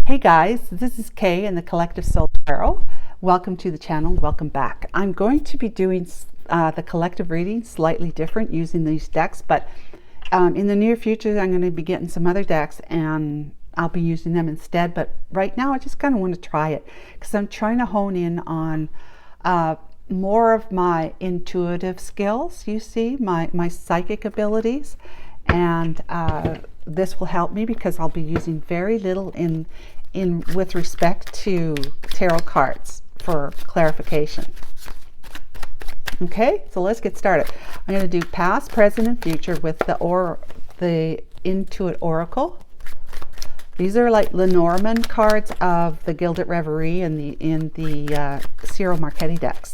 Hey guys, this is Kay in the Collective Soul Tarot. Welcome to the channel, welcome back. I'm going to be doing the collective reading slightly different using these decks, but in the near future I'm going to be getting some other decks and I'll be using them instead. But right now I just kind of want to try it because I'm trying to hone in on more of my intuitive skills, you see, my psychic abilities. And this will help me because I'll be using very little in with respect to tarot cards for clarification. Okay, so let's get started. I'm going to do past, present, and future with the Intuit Oracle. These are like Lenormand cards of the Gilded Reverie in the Seer Marchetti decks.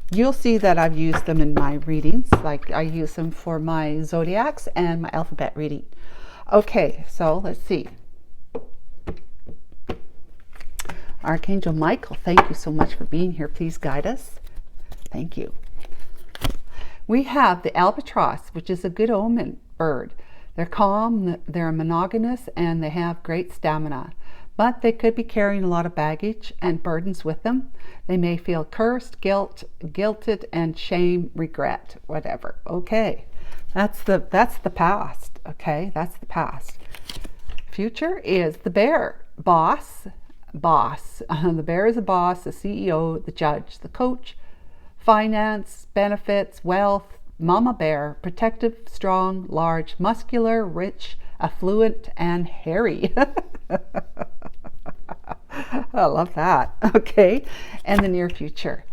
You'll see that I've used them in my readings, like I use them for my zodiacs and my alphabet reading. Okay, so let's see. Archangel Michael, thank you so much for being here. Please guide us. Thank you. We have the albatross, which is a good omen bird. They're calm, they're monogamous, and they have great stamina. But they could be carrying a lot of baggage and burdens with them. They may feel cursed, guilted, and shame, regret, whatever. Okay, that's the past. Okay, that's the past. Future is the bear, boss. The bear is a boss, the CEO, the judge, the coach, finance, benefits, wealth. Mama bear, protective, strong, large, muscular, rich, affluent, and hairy. I love that. Okay, and the near future.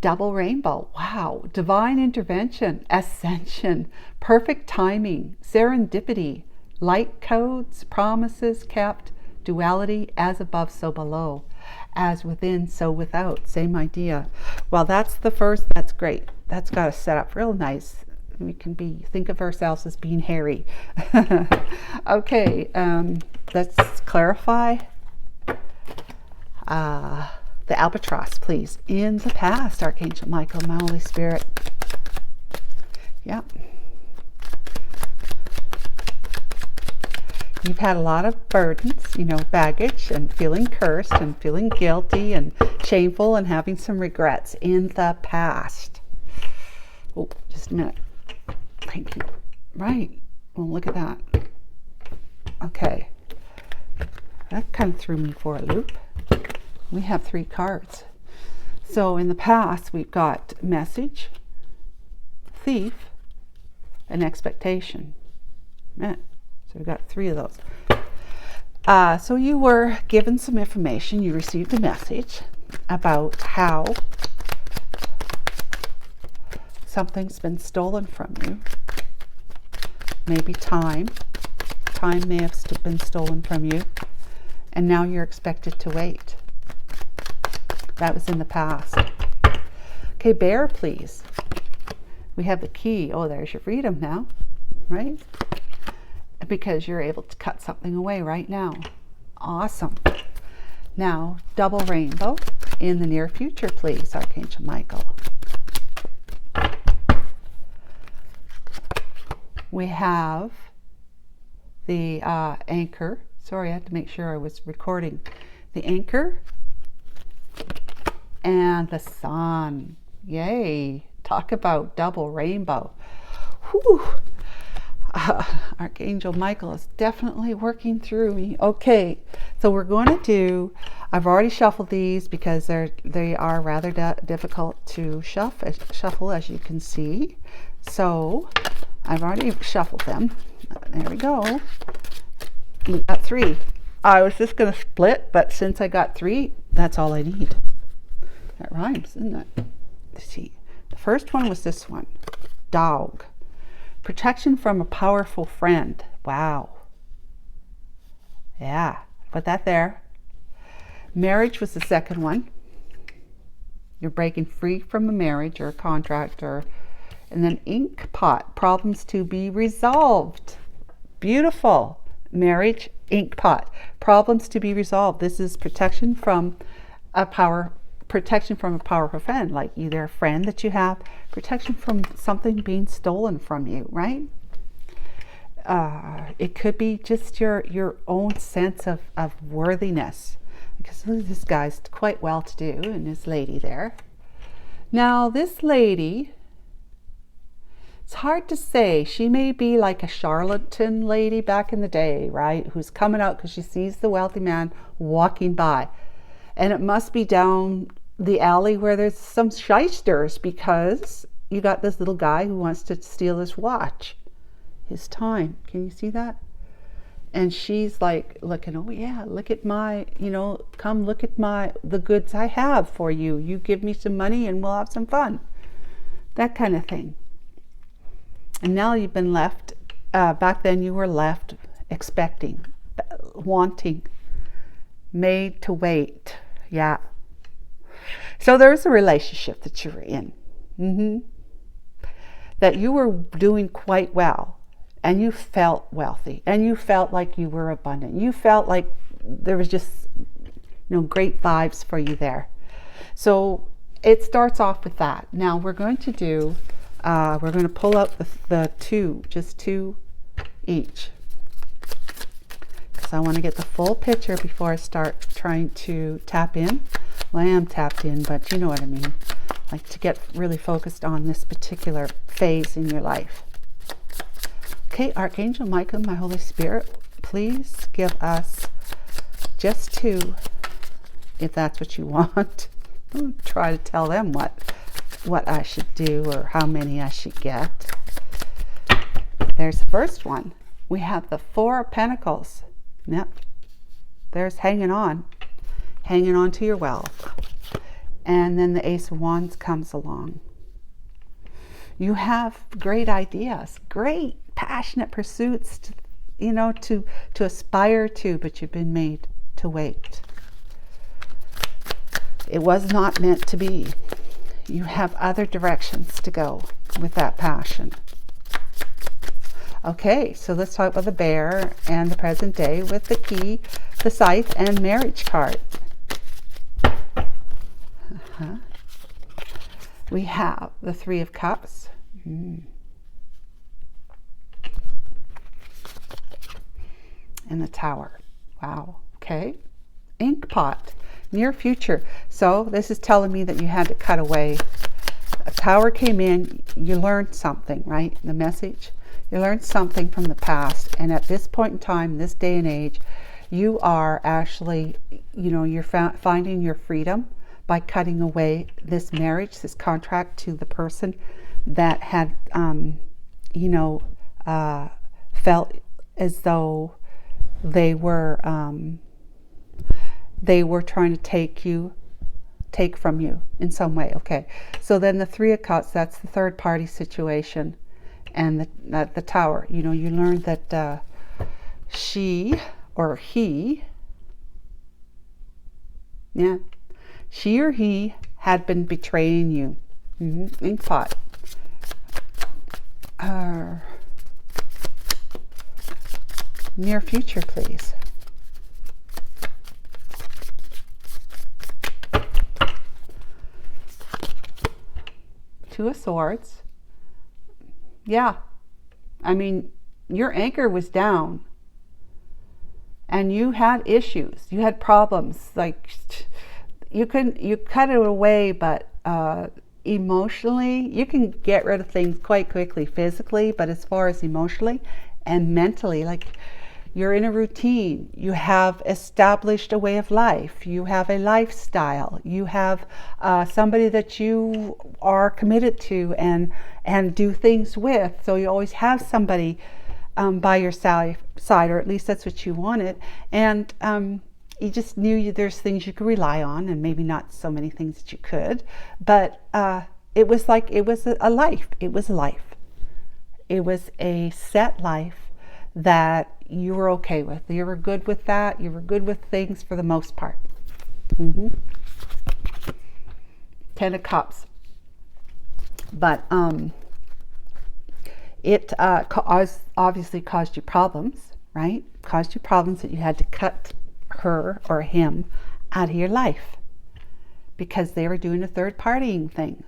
Double rainbow. Wow. Divine intervention, ascension, perfect timing, serendipity, light codes, promises kept, duality, as above, so below, as within, so without. Same idea. Well, that's the first. That's great. That's got us set up real nice. We can think of ourselves as being hairy. Okay, let's clarify the albatross, please. In the past, Archangel Michael, my Holy Spirit. Yeah. You've had a lot of burdens, baggage, and feeling cursed and feeling guilty and shameful and having some regrets in the past. Oh, just a minute. Thank you. Right. Well, look at that. Okay. That kind of threw me for a loop. We have 3 cards. So in the past, we've got message, thief, and expectation. So we've got 3 of those. So you were given some information. You received a message about how something's been stolen from you. Maybe time. Time may have been stolen from you. And now you're expected to wait. That was in the past. Okay, bear, please. We have the key. Oh, there's your freedom now, right? Because you're able to cut something away right now. Awesome. Now, double rainbow in the near future, please, Archangel Michael. We have the anchor. Sorry, I had to make sure I was recording. The anchor and the sun. Yay. Talk about double rainbow. Whew. Archangel Michael is definitely working through me. Okay, so we're going to do, I've already shuffled these because they are rather difficult to shuffle, as you can see. So I've already shuffled them. There we go. We got 3. I was just going to split, but since I got 3, that's all I need. That rhymes, doesn't it? Let's see. The first one was this one. Dog. Protection from a powerful friend. Wow. Yeah, put that there. Marriage was the second one. You're breaking free from a marriage or a contract, and then ink pot. Problems to be resolved. Beautiful. Marriage, ink pot. Problems to be resolved. This is protection from a powerful friend, like either a friend that you have, protection from something being stolen from you, right? it could be just your own sense of worthiness, because this guy's quite well to do and this lady there. Now this lady, it's hard to say. She may be like a charlatan lady back in the day, right? Who's coming out because she sees the wealthy man walking by. And it must be down the alley where there's some shysters, because you got this little guy who wants to steal his watch, his time. Can you see that? And she's like looking, oh yeah, look at my, come look at the goods I have for you. You give me some money and we'll have some fun. That kind of thing. And now you've been left, back then you were left expecting, wanting, made to wait. Yeah. So there's a relationship that you were in, that you were doing quite well, and you felt wealthy, and you felt like you were abundant. You felt like there was just, great vibes for you there. So it starts off with that. Now we're going to do, we're going to pull out the two, just two each, because I want to get the full picture before I start trying to tap in. Well, I am tapped in, but you know what I mean. Like to get really focused on this particular phase in your life. Okay, Archangel Michael, my Holy Spirit, please give us just two, if that's what you want. I'll try to tell them what I should do or how many I should get. There's the first one. We have the Four of Pentacles. Yep. There's hanging on to your wealth. And then the Ace of Wands comes along. You have great ideas, great passionate pursuits to aspire to, but you've been made to wait. It was not meant to be. You have other directions to go with that passion. Okay, so let's talk about the Bear and the present day with the Key, the Scythe, and Marriage card. We have the Three of Cups. And the Tower. Wow. Okay. Ink pot. Near future. So this is telling me that you had to cut away. A Tower came in. You learned something, right? The message. You learned something from the past. And at this point in time, this day and age, you are actually, you're finding your freedom by cutting away this marriage, this contract to the person that had, felt as though they were trying to take from you in some way. Okay, so then the Three of Cups, that's the third party situation, and the Tower. You learned that she or he, she or he had been betraying you. Ink pot. Near future, please. Two of Swords. Yeah. I mean, your anchor was down. And you had issues. You had problems. Like, you cut it away, but emotionally, you can get rid of things quite quickly physically, but as far as emotionally and mentally, like, you're in a routine. You have established a way of life. You have a lifestyle. You have somebody that you are committed to and do things with. So you always have somebody by your side, or at least that's what you wanted. And you just knew there's things you could rely on, and maybe not so many things that you could. But it was like, it was a life. It was a life. It was a set life that you were okay with. You were good with that. You were good with things for the most part. Ten of Cups. But it obviously caused you problems, right? Caused you problems that you had to cut her or him out of your life because they were doing a third partying thing,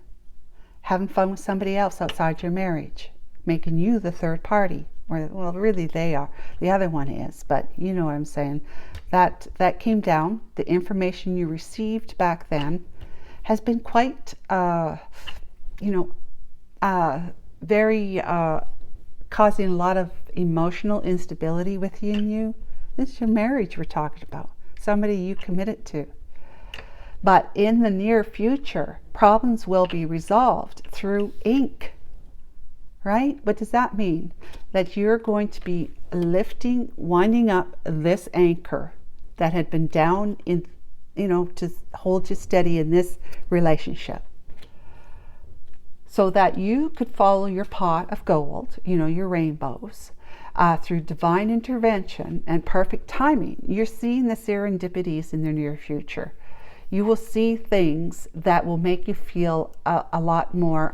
having fun with somebody else outside your marriage, making you the third party. Or, well, really they are. The other one is, but you know what I'm saying. That came down. The information you received back then has been quite, very causing a lot of emotional instability within you. This is your marriage we're talking about. Somebody you committed to. But in the near future, problems will be resolved through ink. Right? What does that mean? That you're going to be lifting, winding up this anchor that had been down in, to hold you steady in this relationship. So that you could follow your pot of gold, your rainbows, through divine intervention and perfect timing. You're seeing the serendipities in the near future. You will see things that will make you feel a lot more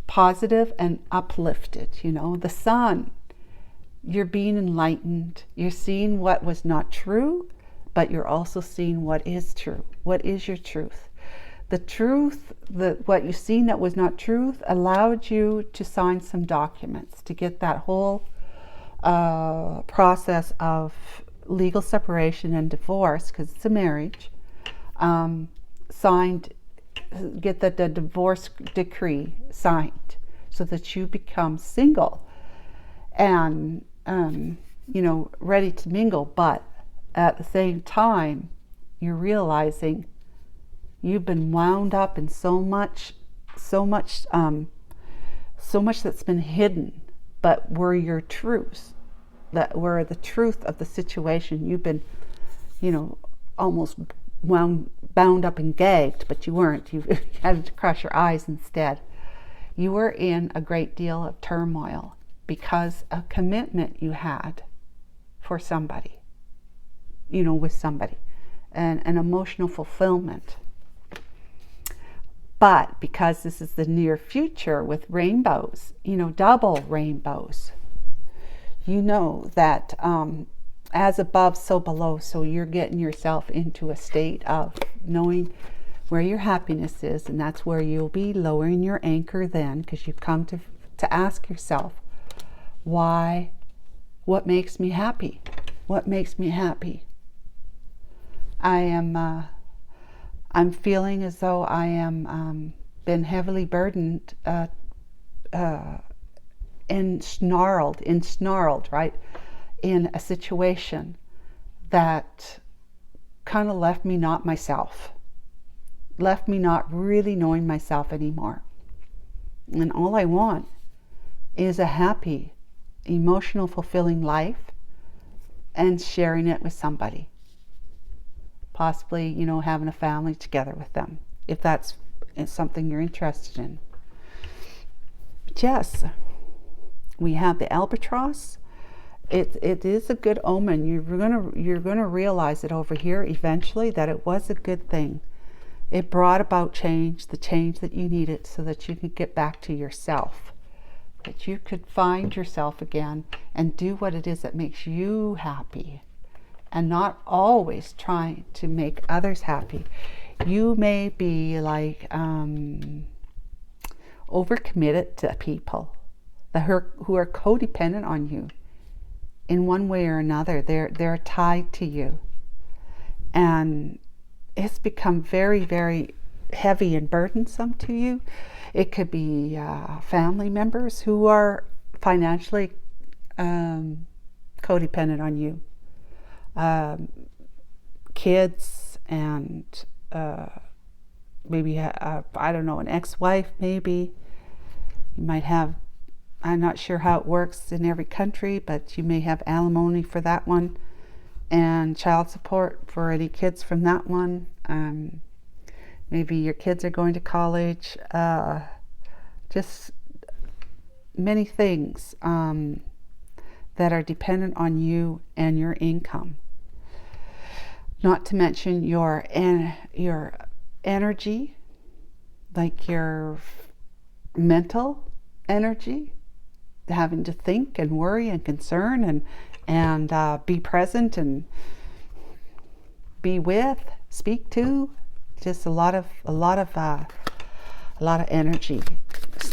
positive and uplifted. The sun, you're being enlightened. You're seeing what was not true, but you're also seeing what is true. What is your truth? The truth, what you've seen that was not truth, allowed you to sign some documents to get that whole process of legal separation and divorce, because it's a marriage, signed. Get the divorce decree signed so that you become single and ready to mingle. But at the same time, you're realizing you've been wound up in so much that's been hidden, but were your truths, that were the truth of the situation. You've been almost bound up and gagged, but you weren't. You had to cross your eyes instead. You were in a great deal of turmoil because a commitment you had for somebody, with somebody, and an emotional fulfillment. But because this is the near future with rainbows, double rainbows, that as above, so below. So you're getting yourself into a state of knowing where your happiness is, and that's where you'll be lowering your anchor then, because you come to ask yourself, why? What makes me happy? What makes me happy? I'm feeling as though I am been heavily burdened, ensnarled, right? In a situation that kind of left me not myself, left me not really knowing myself anymore. And all I want is a happy, emotional, fulfilling life and sharing it with somebody. Possibly, having a family together with them, if that's something you're interested in. But yes, we have the albatross. It is a good omen. You're gonna realize it over here eventually, that it was a good thing. It brought about change, the change that you needed, so that you could get back to yourself, that you could find yourself again and do what it is that makes you happy, and not always trying to make others happy. You may be like overcommitted to people who are codependent on you in one way or another. They're tied to you, and it's become very, very heavy and burdensome to you. It could be family members who are financially codependent on you, kids, and maybe I don't know, an ex-wife. Maybe you might have, I'm not sure how it works in every country, but you may have alimony for that one, and child support for any kids from that one. Maybe your kids are going to college. Just many things that are dependent on you and your income. Not to mention your energy, like your mental energy, having to think and worry and concern and be present and be with, speak to. Just a lot of energy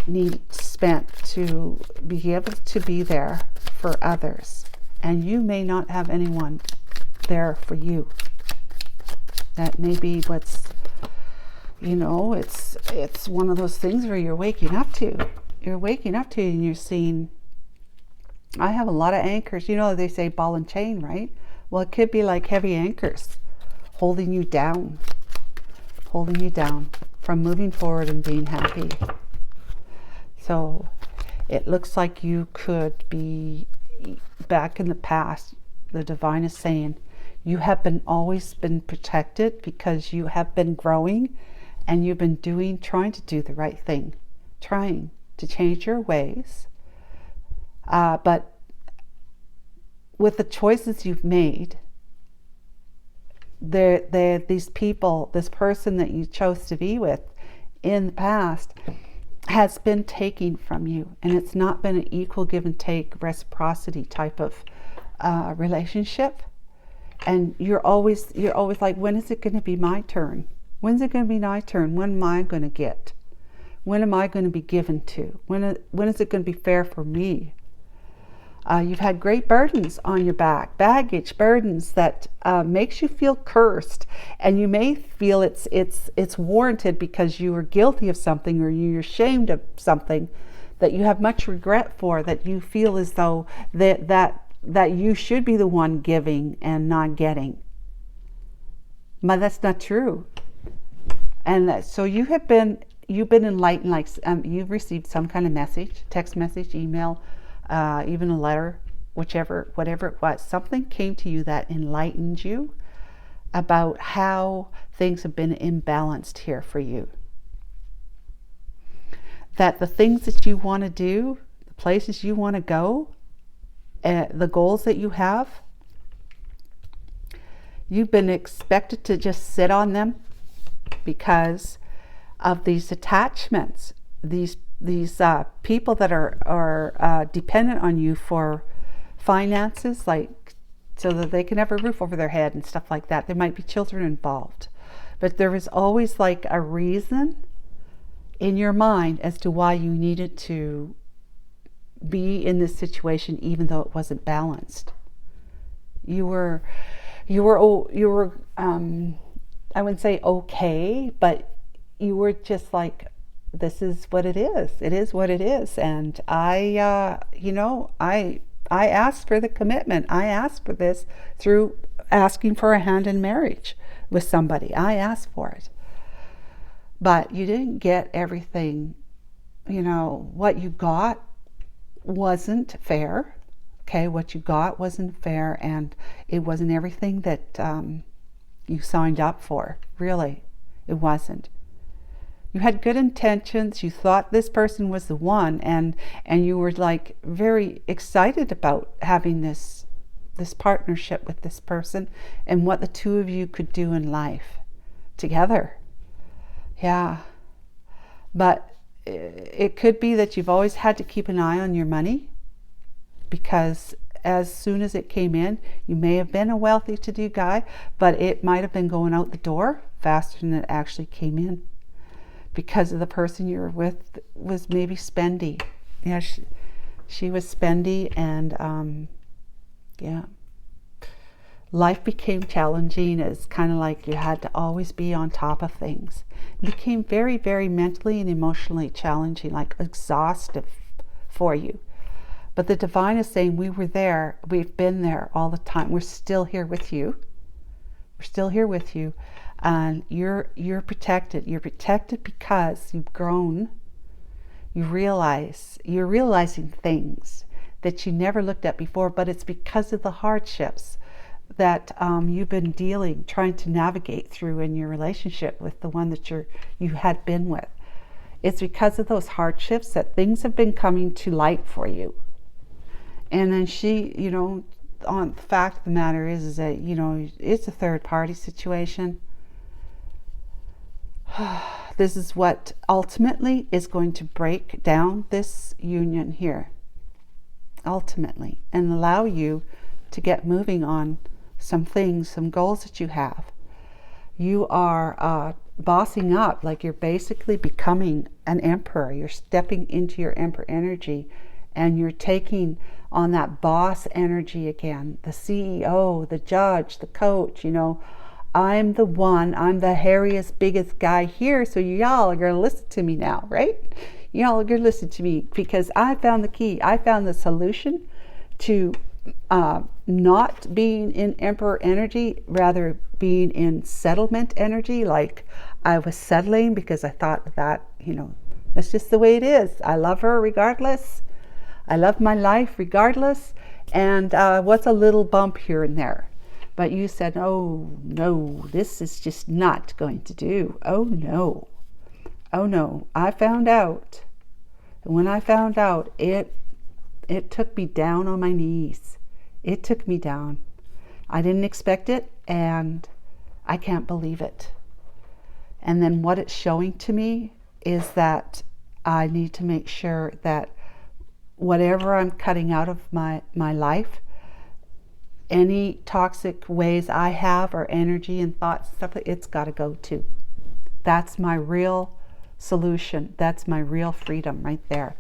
needs spent to be able to be there for others, and you may not have anyone there for you. That may be what's, you know, it's one of those things where you're waking up to and you're seeing, I have a lot of anchors. You know, they say ball and chain, right? Well, it could be like heavy anchors holding you down from moving forward and being happy. So it looks like you could be back in the past. The divine is saying you have always been protected because you have been growing and you've been trying to do the right thing, trying to change your ways. But with the choices you've made, these people, this person that you chose to be with in the past has been taking from you, and it's not been an equal give and take, reciprocity type of relationship. And you're always like, when is it going to be my turn? When's it going to be my turn? When am I going to get? When am I going to be given to? When is it going to be fair for me? You've had great burdens on your back, baggage, burdens that makes you feel cursed, and you may feel it's warranted because you were guilty of something, or you're ashamed of something that you have much regret for, that you feel as though that you should be the one giving and not getting. But that's not true. And so you've been enlightened, like you've received some kind of message, text message, email, even a letter, whatever it was. Something came to you that enlightened you about how things have been imbalanced here for you. That the things that you want to do, the places you want to go, the goals that you have, you've been expected to just sit on them because of these attachments, these people that are dependent on you for finances, like so that they can have a roof over their head and stuff like that. There might be children involved, but there is always like a reason in your mind as to why you needed to be in this situation, even though it wasn't balanced. You were I wouldn't say okay, but you were just like, this is what it is. It is what it is. And I asked for the commitment. I asked for this through asking for a hand in marriage with somebody. I asked for it. But you didn't get everything. What you got wasn't fair. Okay, what you got wasn't fair, and it wasn't everything that you signed up for. Really, it wasn't. You had good intentions. You thought this person was the one, and you were like very excited about having this partnership with this person and what the two of you could do in life together. Yeah, but it could be that you've always had to keep an eye on your money, because as soon as it came in, you may have been a wealthy to-do guy, but it might have been going out the door faster than it actually came in, because of the person you were with was maybe spendy. Yeah, she was spendy, and life became challenging. It's kind of like you had to always be on top of things. It became very, very mentally and emotionally challenging, like exhaustive for you. But the divine is saying, we were there, we've been there all the time. We're still here with you. We're still here with you. And you're protected. You're protected because you've grown. You're realizing things that you never looked at before, but it's because of the hardships that you've been trying to navigate through in your relationship with the one that you had been with. It's because of those hardships that things have been coming to light for you. And then on the fact of the matter is that, it's a third party situation. This is what ultimately is going to break down this union here. Ultimately. And allow you to get moving on some things, some goals that you have. You are bossing up, like you're basically becoming an emperor. You're stepping into your emperor energy, and you're taking on that boss energy again, the CEO, the judge, the coach. You know, I'm the one, I'm the hairiest, biggest guy here, so y'all are going to listen to me now, right? Y'all are going to listen to me because I found the key. I found the solution to not being in emperor energy, rather being in settlement energy. Like I was settling because I thought that, you know, that's just the way it is. I love her regardless. I love my life regardless. And what's a little bump here and there? But you said, oh no, this is just not going to do. Oh no. Oh no. I found out. And when I found out, it took me down on my knees. It took me down. I didn't expect it, and I can't believe it. And then what it's showing to me is that I need to make sure that whatever I'm cutting out of my life, any toxic ways I have or energy and thoughts, stuff, it's got to go too. That's my real solution. That's my real freedom right there.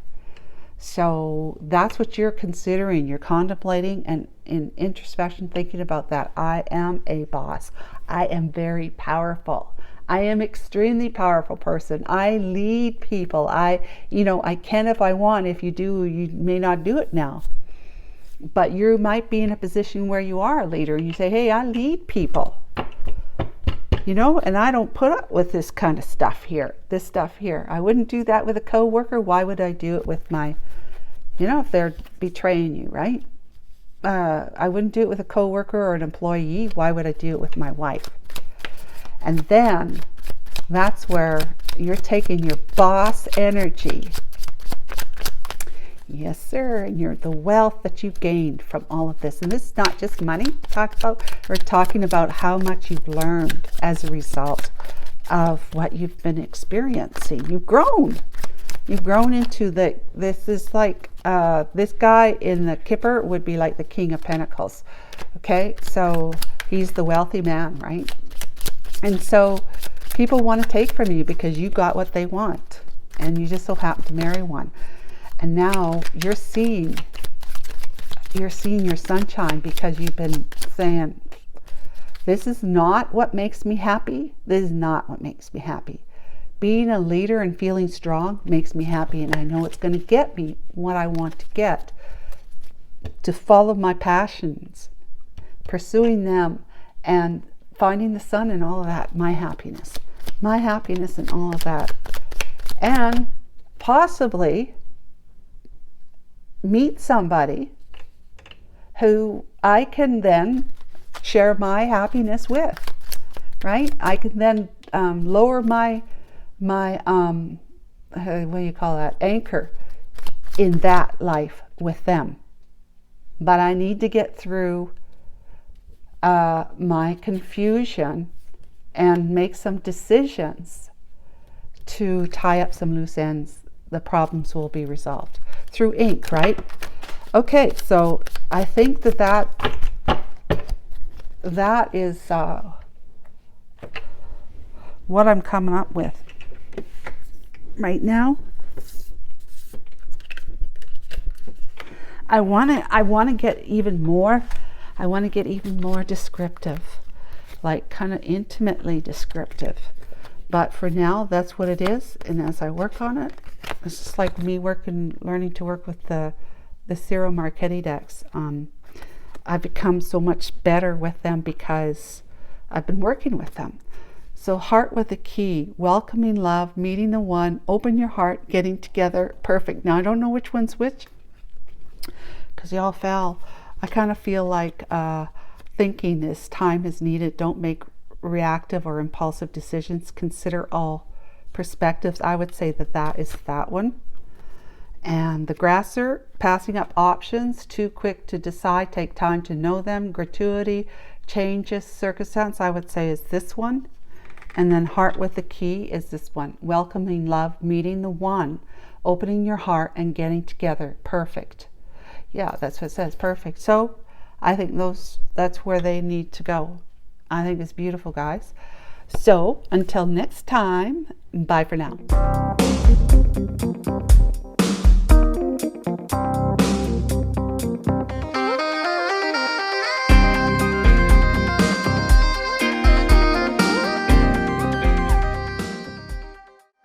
So that's what you're considering. You're contemplating and in introspection thinking about that. I am a boss. I am very powerful. I am extremely powerful person. I lead people. I can if I want. If you do, you may not do it now. But you might be in a position where you are a leader and you say, hey, I lead people. You know, and I don't put up with this kind of stuff here, this stuff here. I wouldn't do that with a coworker. Why would I do it with my, if they're betraying you, right? I wouldn't do it with a coworker or an employee. Why would I do it with my wife? And then that's where you're taking your boss energy. Yes, sir. And the wealth that you've gained from all of this. And this is not just money we're talking about how much you've learned as a result of what you've been experiencing. You've grown. You've grown into this is like, this guy in the Kipper would be like the King of Pentacles. Okay, so he's the wealthy man, right? And so people want to take from you because you got what they want. And you just so happen to marry one. And now you're seeing your sunshine because you've been saying, this is not what makes me happy. This is not what makes me happy. Being a leader and feeling strong makes me happy. And I know it's going to get me what I want to get. To follow my passions, pursuing them, and finding the sun and all of that. My happiness and all of that. And possibly meet somebody who I can then share my happiness with, right? I can then lower my what do you call that, anchor in that life with them. But I need to get through my confusion and make some decisions to tie up some loose ends. The problems will be resolved through ink, right? Okay, so I think that is what I'm coming up with right now. I want to get even more. I want to get even more descriptive, like kind of intimately descriptive. But for now, that's what it is. And as I work on it, it's just like me learning to work with the Seer Marchetti decks. I've become so much better with them because I've been working with them. So heart with a key, welcoming love, meeting the one, open your heart, getting together, perfect. Now I don't know which one's which because y'all fell. I kind of feel like thinking this time is needed. Don't make reactive or impulsive decisions. Consider all perspectives. I would say that is that one. And the grasser, passing up options, too quick to decide, take time to know them, gratuity, changes, circumstance, I would say is this one. And then heart with the key is this one, welcoming love, meeting the one, opening your heart and getting together, perfect. Yeah, that's what it says, perfect. So I think that's where they need to go. I think it's beautiful, guys. So until next time, bye for now.